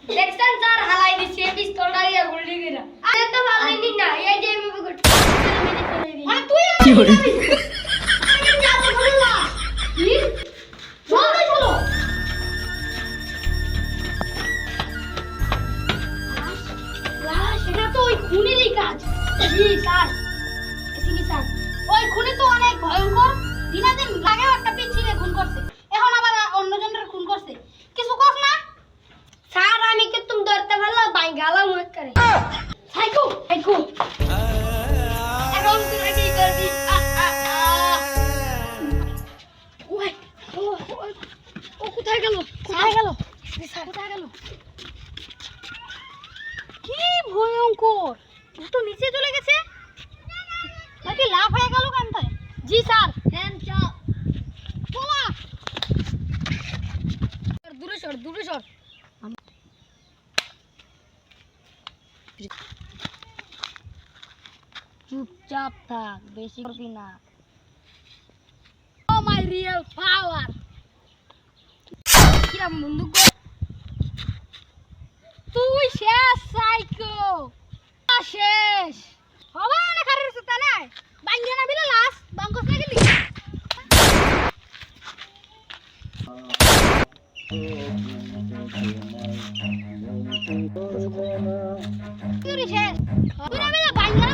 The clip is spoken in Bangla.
দেখছেন স্যার হালাই দিছে পিস্তল ডালিয়া গুলি গিরা আরে তো ভালো দিন না এই যে আমি বকট মানে তুই কি করে আমি যাব বললা কি জলদি চলো সেটা তো ওই খুনেরই কাজ জি স্যার এসিনি স্যার ওই খুনি তো অনেক ভয়ঙ্কর দিনাদিন লাগেও একটা পিছিয়ে খুন করছে এখন আবার অন্যজনের খুন করছে কিছু কস না স্যার আমি কি তুমি ধরতে পারলা বাই গালাম মত করে সাইকো সাইকো এখন তুই কি করবি ওই ও কোথায় গেল কোথায় গেল স্যার কোথায় গেল কি ভয়ঙ্কর ও তো নিচে চলে গেছে নাকি লাভ হয়ে গেল কানটায় জি স্যার হ্যাঁ চল চলা দূরে সর চুপচাপ থাক বেশি করবি না ও মাই রিয়েল পাওয়ার কিরা বন্দুক তুই শেষ সাইকো শেষ হবে না খারির সুতা নাই বাঙ্গা না বিলে লাস বাঙ্গস না গেলি তুই শেষ হবে না বিলে বাঙ্গা